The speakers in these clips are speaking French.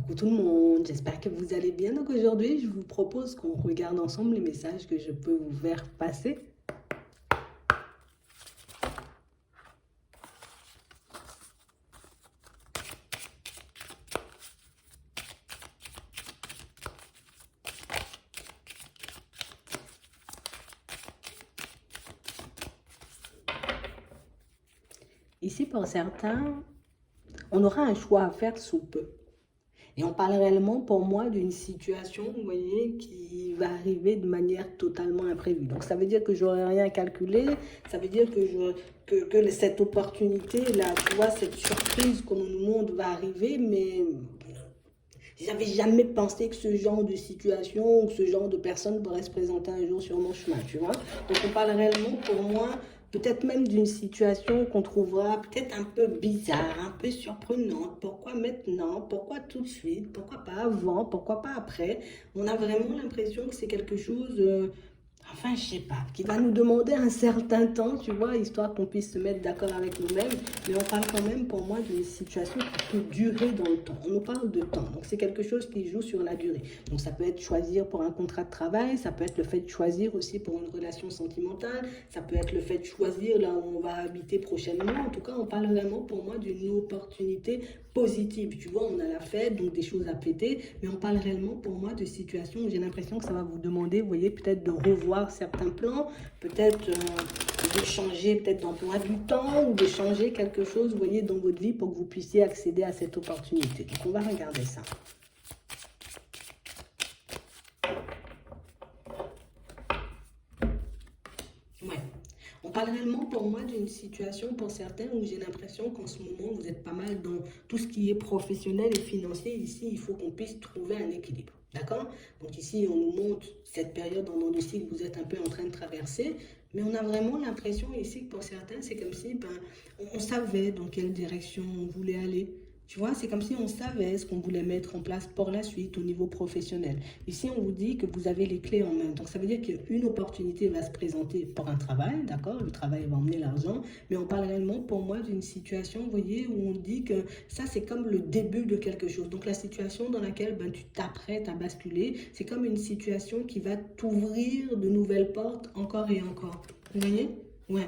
Coucou tout le monde, j'espère que vous allez bien. Donc aujourd'hui, je vous propose qu'on regarde ensemble les messages que je peux vous faire passer. Ici, pour certains, on aura un choix à faire sous peu. Et on parle réellement pour moi d'une situation, vous voyez, qui va arriver de manière totalement imprévue. Donc ça veut dire que j'aurai rien calculé, ça veut dire que cette opportunité-là, tu vois, cette surprise qu'on nous montre va arriver, mais j'avais jamais pensé que ce genre de situation ou ce genre de personne pourrait se présenter un jour sur mon chemin, tu vois. Donc on parle réellement pour moi peut-être même d'une situation qu'on trouvera peut-être un peu bizarre, un peu surprenante. Pourquoi maintenant? Pourquoi tout de suite? Pourquoi pas avant? Pourquoi pas après? On a vraiment l'impression que c'est quelque chose, enfin, je sais pas, qui va nous demander un certain temps, tu vois, histoire qu'on puisse se mettre d'accord avec nous-mêmes. Mais on parle quand même, pour moi, d'une situation qui peut durer dans le temps. On nous parle de temps. Donc, c'est quelque chose qui joue sur la durée. Donc, ça peut être choisir pour un contrat de travail. Ça peut être le fait de choisir aussi pour une relation sentimentale. Ça peut être le fait de choisir là où on va habiter prochainement. En tout cas, on parle vraiment, pour moi, d'une opportunité positive. Tu vois, on a la fête, donc des choses à fêter. Mais on parle réellement, pour moi, de situations où j'ai l'impression que ça va vous demander, vous voyez, peut-être de revoir certains plans, peut-être de changer peut-être d'emploi du temps ou de changer quelque chose, vous voyez, dans votre vie pour que vous puissiez accéder à cette opportunité. Donc, on va regarder ça. Ouais. On parle réellement pour moi d'une situation pour certains où j'ai l'impression qu'en ce moment vous êtes pas mal dans tout ce qui est professionnel et financier. Ici, il faut qu'on puisse trouver un équilibre. D'accord? Donc ici, on nous montre cette période en dents de scie que vous êtes un peu en train de traverser. Mais on a vraiment l'impression ici que pour certains, c'est comme si on savait dans quelle direction on voulait aller. Tu vois, c'est comme si on savait ce qu'on voulait mettre en place pour la suite au niveau professionnel. Ici, on vous dit que vous avez les clés en main. Donc, ça veut dire qu'une opportunité va se présenter pour un travail, d'accord? Le travail va emmener l'argent. Mais on parle réellement, pour moi, d'une situation, vous voyez, où on dit que ça, c'est comme le début de quelque chose. Donc, la situation dans laquelle tu t'apprêtes à basculer, c'est comme une situation qui va t'ouvrir de nouvelles portes encore et encore. Vous voyez? Ouais.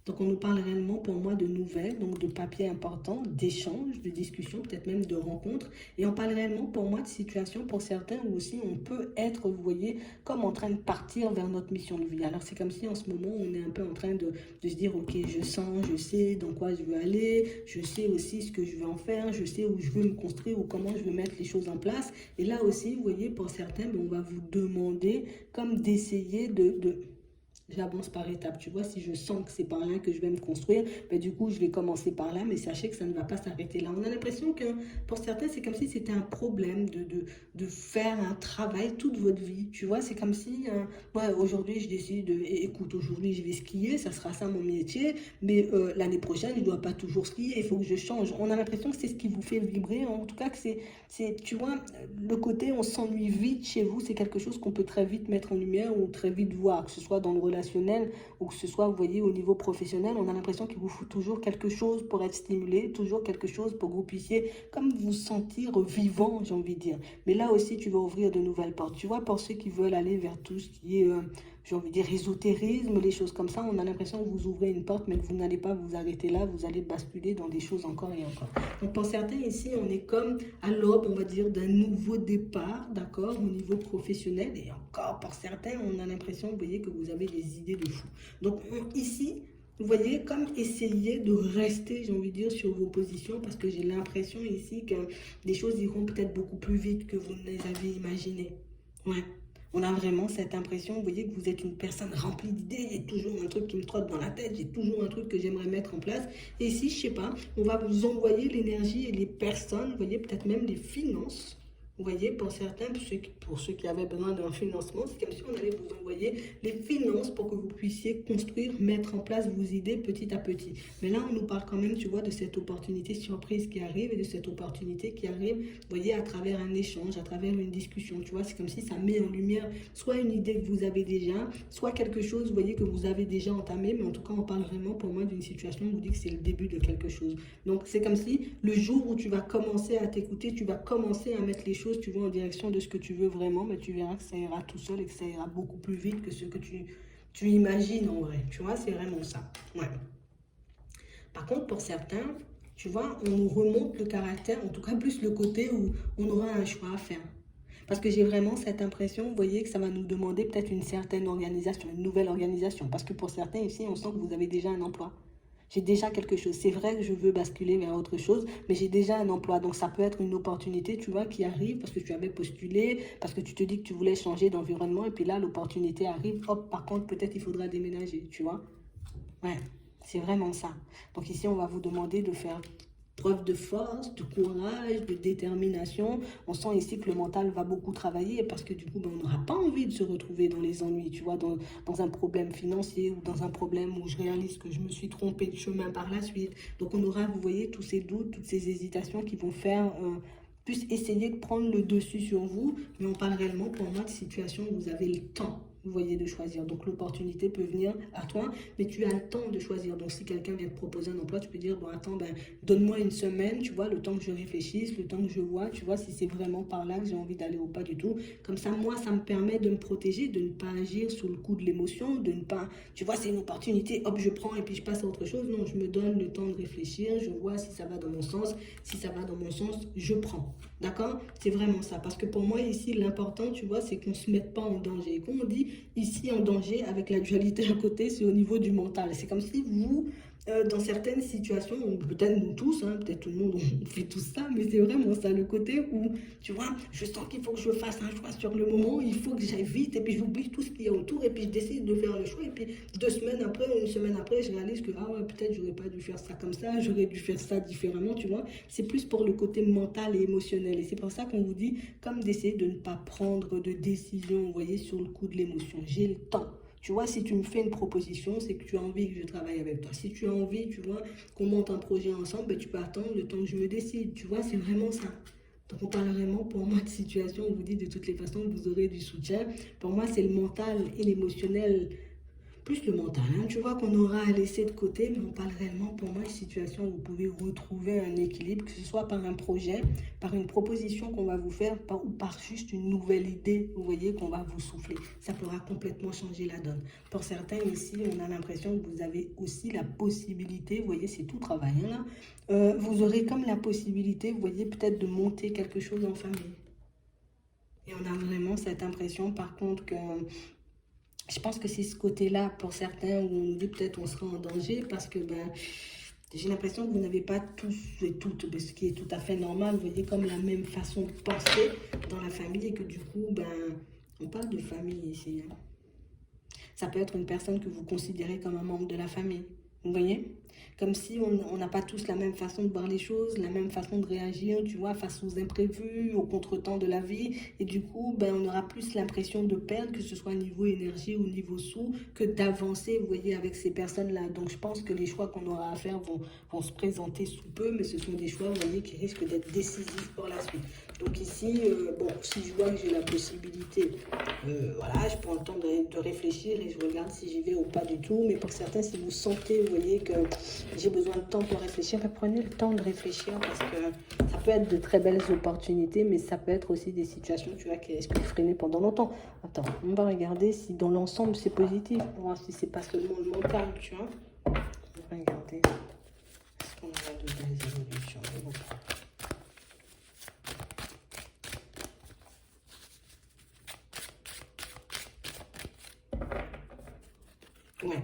Donc, on nous parle réellement pour moi de nouvelles, donc de papiers importants, d'échanges, de discussions, peut-être même de rencontres. Et on parle réellement pour moi de situations pour certains où aussi on peut être, vous voyez, comme en train de partir vers notre mission de vie. Alors, c'est comme si en ce moment, on est un peu en train de se dire, OK, je sens, je sais dans quoi je veux aller, je sais aussi ce que je veux en faire, je sais où je veux me construire ou comment je veux mettre les choses en place. Et là aussi, vous voyez, pour certains, on va vous demander comme d'essayer j'avance par étapes. Tu vois, si je sens que c'est par là que je vais me construire, du coup, je vais commencer par là, mais sachez que ça ne va pas s'arrêter là. On a l'impression que pour certains, c'est comme si c'était un problème de faire un travail toute votre vie. Tu vois, c'est comme si, ouais, aujourd'hui, je décide, écoute, aujourd'hui, je vais skier, ça sera ça mon métier, mais l'année prochaine, je ne dois pas toujours skier, il faut que je change. On a l'impression que c'est ce qui vous fait vibrer, en tout cas, que tu vois, le côté on s'ennuie vite chez vous, c'est quelque chose qu'on peut très vite mettre en lumière ou très vite voir, que ce soit dans le relationnel ou que ce soit, vous voyez, au niveau professionnel. On a l'impression qu'il vous faut toujours quelque chose pour être stimulé, toujours quelque chose pour que vous puissiez comme vous sentir vivant, j'ai envie de dire. Mais là aussi, tu vas ouvrir de nouvelles portes. Tu vois, pour ceux qui veulent aller vers tout ce qui est, j'ai envie de dire, ésotérisme, les choses comme ça, on a l'impression que vous ouvrez une porte, mais que vous n'allez pas vous arrêter là, vous allez basculer dans des choses encore et encore. Donc pour certains ici, on est comme à l'aube, on va dire, d'un nouveau départ, d'accord, au niveau professionnel. Et encore, pour certains, on a l'impression, vous voyez, que vous avez des idées de fou. Donc ici, vous voyez, comme essayer de rester, j'ai envie de dire, sur vos positions, parce que j'ai l'impression ici que les choses iront peut-être beaucoup plus vite que vous ne les avez imaginées. Ouais. On a vraiment cette impression, vous voyez, que vous êtes une personne remplie d'idées. Il y a toujours un truc qui me trotte dans la tête, j'ai toujours un truc que j'aimerais mettre en place. Et ici, je sais pas, on va vous envoyer l'énergie et les personnes, vous voyez, peut-être même les finances, Vous voyez, pour certains, pour ceux qui avaient besoin d'un financement, c'est comme si on allait vous envoyer les finances pour que vous puissiez construire, mettre en place vos idées petit à petit. Mais là, on nous parle quand même, tu vois, de cette opportunité surprise qui arrive et de cette opportunité qui arrive, vous voyez, à travers un échange, à travers une discussion. Tu vois, c'est comme si ça met en lumière soit une idée que vous avez déjà, soit quelque chose, vous voyez, que vous avez déjà entamé. Mais en tout cas, on parle vraiment pour moi d'une situation où on vous dit que c'est le début de quelque chose. Donc, c'est comme si le jour où tu vas commencer à t'écouter, tu vas commencer à mettre les choses, tu vois, en direction de ce que tu veux vraiment, mais tu verras que ça ira tout seul et que ça ira beaucoup plus vite que ce que tu imagines en vrai. Tu vois, c'est vraiment ça. Ouais. Par contre, pour certains, tu vois, on nous remonte le caractère, en tout cas plus le côté où on aura un choix à faire. Parce que j'ai vraiment cette impression, vous voyez, que ça va nous demander peut-être une certaine organisation, une nouvelle organisation. Parce que pour certains ici, on sent que vous avez déjà un emploi. J'ai déjà quelque chose. C'est vrai que je veux basculer vers autre chose, mais j'ai déjà un emploi. Donc, ça peut être une opportunité, tu vois, qui arrive parce que tu avais postulé, parce que tu te dis que tu voulais changer d'environnement. Et puis là, l'opportunité arrive. Hop, par contre, peut-être il faudra déménager, tu vois. Ouais, c'est vraiment ça. Donc ici, on va vous demander de faire preuve de force, de courage, de détermination. On sent ici que le mental va beaucoup travailler parce que du coup, ben, on n'aura pas envie de se retrouver dans les ennuis, tu vois, dans un problème financier ou dans un problème où je réalise que je me suis trompée de chemin par la suite. Donc on aura, vous voyez, tous ces doutes, toutes ces hésitations qui vont faire plus essayer de prendre le dessus sur vous. Mais on parle réellement pour moi de situation où vous avez le temps, vous voyez, de choisir. Donc l'opportunité peut venir à toi, mais tu as le temps de choisir. Donc si quelqu'un vient te proposer un emploi, tu peux dire, bon attends, ben, donne-moi une semaine, tu vois, le temps que je réfléchisse, le temps que je vois, tu vois, si c'est vraiment par là que j'ai envie d'aller ou pas du tout. Comme ça, moi, ça me permet de me protéger, de ne pas agir sous le coup de l'émotion, de ne pas, tu vois, c'est une opportunité, hop, je prends et puis je passe à autre chose. Non, je me donne le temps de réfléchir, je vois si ça va dans mon sens. Si ça va dans mon sens, je prends. D'accord? C'est vraiment ça. Parce que pour moi, ici, l'important, tu vois, c'est qu'on ne se mette pas en danger. Et comme on dit, ici, en danger, avec la dualité à côté, c'est au niveau du mental. C'est comme si vous, dans certaines situations, peut-être nous tous, hein, peut-être tout le monde, on fait tout ça, mais c'est vraiment ça, le côté où, tu vois, je sens qu'il faut que je fasse un choix sur le moment, il faut que j'aille vite, et puis j'oublie tout ce qui est autour, et puis je décide de faire le choix, et puis 2 semaines après, une semaine après, je réalise que, ah ouais, peut-être j'aurais pas dû faire ça comme ça, j'aurais dû faire ça différemment, tu vois. C'est plus pour le côté mental et émotionnel, et c'est pour ça qu'on vous dit, comme d'essayer de ne pas prendre de décision, vous voyez, sur le coup de l'émotion. J'ai le temps. Tu vois, si tu me fais une proposition, c'est que tu as envie que je travaille avec toi. Si tu as envie, tu vois, qu'on monte un projet ensemble, ben, tu peux attendre le temps que je me décide. Tu vois, c'est vraiment ça. Donc, on parle vraiment, pour moi, de situation. On vous dit de toutes les façons que vous aurez du soutien. Pour moi, c'est le mental et l'émotionnel, plus le mental, hein, tu vois, qu'on aura à laisser de côté, mais on parle réellement pour moi de situation où vous pouvez retrouver un équilibre, que ce soit par un projet, par une proposition qu'on va vous faire, ou par juste une nouvelle idée, vous voyez, qu'on va vous souffler. Ça pourra complètement changer la donne. Pour certains ici, on a l'impression que vous avez aussi la possibilité, vous voyez, c'est tout travail, hein, là, vous aurez comme la possibilité, vous voyez, peut-être de monter quelque chose en famille. Et on a vraiment cette impression, par contre, que je pense que c'est ce côté-là, pour certains, où on dit peut-être on sera en danger, parce que ben, j'ai l'impression que vous n'avez pas tous et toutes, ce qui est tout à fait normal, vous voyez, comme la même façon de penser dans la famille, et que du coup, ben, on parle de famille ici, hein. Ça peut être une personne que vous considérez comme un membre de la famille. Vous voyez? Comme si on n'a pas tous la même façon de voir les choses, la même façon de réagir, tu vois, face aux imprévus, aux contretemps de la vie. Et du coup, ben, on aura plus l'impression de perdre, que ce soit niveau énergie ou niveau sous, que d'avancer, vous voyez, avec ces personnes-là. Donc, je pense que les choix qu'on aura à faire vont se présenter sous peu, mais ce sont des choix, vous voyez, qui risquent d'être décisifs pour la suite. Donc ici, bon, si je vois que j'ai la possibilité, voilà, je prends le temps de réfléchir et je regarde si j'y vais ou pas du tout. Mais pour certains, si vous sentez, vous voyez, que j'ai besoin de temps pour réfléchir, prenez le temps de réfléchir, parce que ça peut être de très belles opportunités, mais ça peut être aussi des situations, tu vois, qui risquent de freiner pendant longtemps. Attends, on va regarder si dans l'ensemble c'est positif, pour voir si c'est pas seulement le mental, tu vois. On va regarder, est-ce qu'on aura de belles évolutions. Ouais.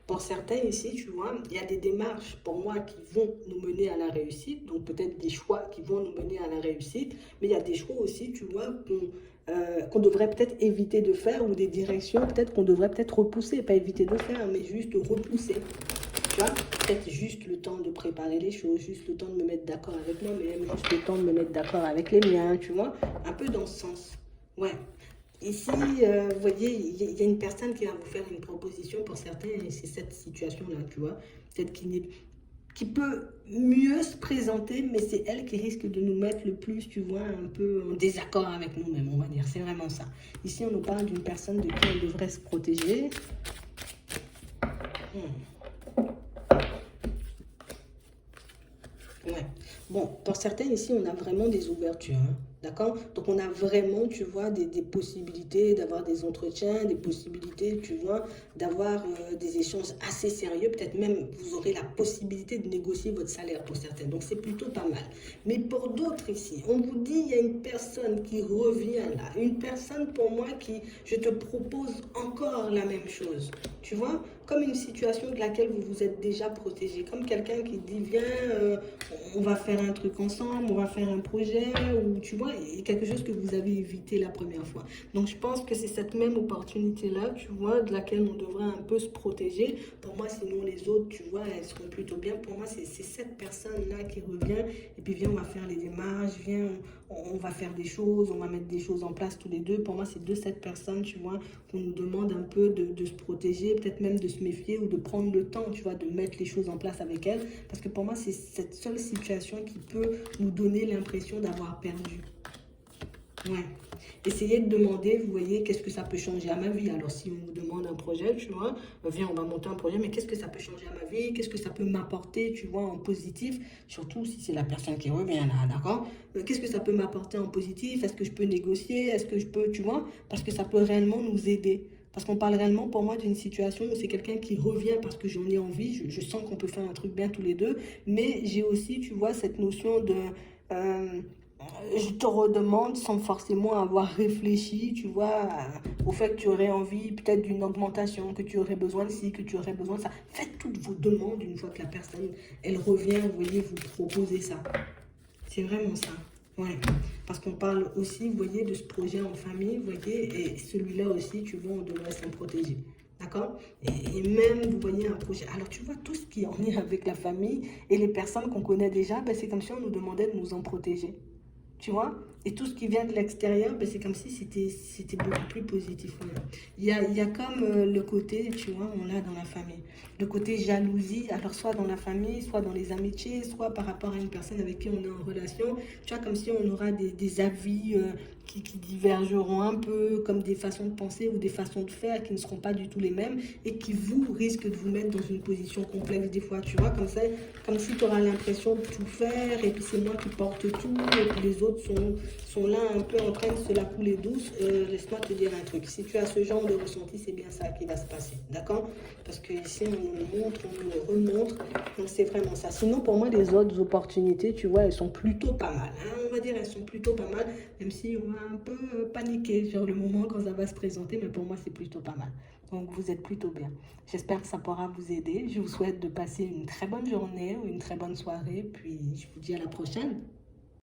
Pour certains ici, tu vois, il y a des démarches pour moi qui vont nous mener à la réussite, donc peut-être des choix qui vont nous mener à la réussite, mais il y a des choix aussi, tu vois, qu'on devrait peut-être éviter de faire, ou des directions peut-être qu'on devrait peut-être repousser, pas éviter de faire, mais juste repousser, tu vois. peut-être juste le temps de préparer les choses, juste le temps de me mettre d'accord avec moi-même, juste le temps de me mettre d'accord avec les miens, tu vois, un peu dans ce sens. Ouais. Ici, vous voyez, il y a une personne qui va vous faire une proposition pour certains, et c'est cette situation-là, tu vois, peut-être qui peut mieux se présenter, mais c'est elle qui risque de nous mettre le plus, tu vois, un peu en désaccord avec nous-mêmes, on va dire. C'est vraiment ça. Ici, on nous parle d'une personne de qui on devrait se protéger. Ouais. Bon, pour certains ici, on a vraiment des ouvertures, hein. D'accord? Donc, on a vraiment, tu vois, des possibilités d'avoir des entretiens, des possibilités, tu vois, d'avoir des échanges assez sérieux. Peut-être même, vous aurez la possibilité de négocier votre salaire pour certains. Donc, c'est plutôt pas mal. Mais pour d'autres ici, on vous dit, il y a une personne qui revient là. Une personne, pour moi, qui, je te propose encore la même chose. Tu vois? Comme une situation de laquelle vous vous êtes déjà protégé. Comme quelqu'un qui dit, viens, on va faire un truc ensemble, on va faire un projet, ou tu vois, quelque chose que vous avez évité la première fois. Donc je pense que c'est cette même opportunité-là, tu vois, de laquelle on devrait un peu se protéger. Pour moi, sinon les autres, tu vois, elles seront plutôt bien. Pour moi, c'est cette personne-là qui revient, et puis viens, on va faire les démarches, viens, on va faire des choses, on va mettre des choses en place tous les deux. Pour moi, c'est de cette personne, tu vois, qu'on nous demande un peu de se protéger, peut-être même de se méfier ou de prendre le temps, tu vois, de mettre les choses en place avec elle. Parce que pour moi, c'est cette seule situation qui peut nous donner l'impression d'avoir perdu. Ouais. Essayez de demander, vous voyez, qu'est-ce que ça peut changer à ma vie. Alors, si on vous demande un projet, tu vois, viens, on va monter un projet, mais qu'est-ce que ça peut changer à ma vie? Qu'est-ce que ça peut m'apporter, tu vois, en positif? Surtout si c'est la personne qui revient là, d'accord? Qu'est-ce que ça peut m'apporter en positif? Est-ce que je peux négocier? Est-ce que je peux, tu vois? Parce que ça peut réellement nous aider. Parce qu'on parle réellement pour moi d'une situation où c'est quelqu'un qui revient parce que j'en ai envie, je sens qu'on peut faire un truc bien tous les deux, mais j'ai aussi, tu vois, cette notion de... euh, je te redemande sans forcément avoir réfléchi, tu vois, au fait que tu aurais envie peut-être d'une augmentation, que tu aurais besoin de ci, que tu aurais besoin de ça. Faites toutes vos demandes une fois que la personne, elle revient, vous voyez, vous proposer ça. C'est vraiment ça. Ouais. Parce qu'on parle aussi, vous voyez, de ce projet en famille, vous voyez, et celui-là aussi, tu vois, on devrait s'en protéger. D'accord? Et même, vous voyez, un projet. Alors, tu vois, tout ce qui en est avec la famille et les personnes qu'on connaît déjà, ben, c'est comme si on nous demandait de nous en protéger. Tu vois? Et tout ce qui vient de l'extérieur, ben, c'est comme si c'était beaucoup plus positif. Ouais. Il y a comme le côté, tu vois, on l'a dans la famille. Le côté jalousie, alors soit dans la famille, soit dans les amitiés, soit par rapport à une personne avec qui on est en relation. Tu vois, comme si on aura des avis qui divergeront un peu, comme des façons de penser ou des façons de faire qui ne seront pas du tout les mêmes et qui vous risquent de vous mettre dans une position complexe des fois, tu vois, comme ça, comme si tu auras l'impression de tout faire et puis c'est moi qui porte tout et puis les autres sont là un peu en train de se la couler douce. Laisse-moi te dire un truc, si tu as ce genre de ressenti, c'est bien ça qui va se passer, d'accord? Parce que ici on nous le montre, on nous le remontre, donc c'est vraiment ça. Sinon pour moi les autres opportunités, tu vois, elles sont plutôt pas mal, hein, on va dire elles sont plutôt pas mal, même si on va un peu paniquer sur le moment quand ça va se présenter, mais pour moi c'est plutôt pas mal. Donc vous êtes plutôt bien. J'espère que ça pourra vous aider. Je vous souhaite de passer une très bonne journée ou une très bonne soirée, puis je vous dis à la prochaine.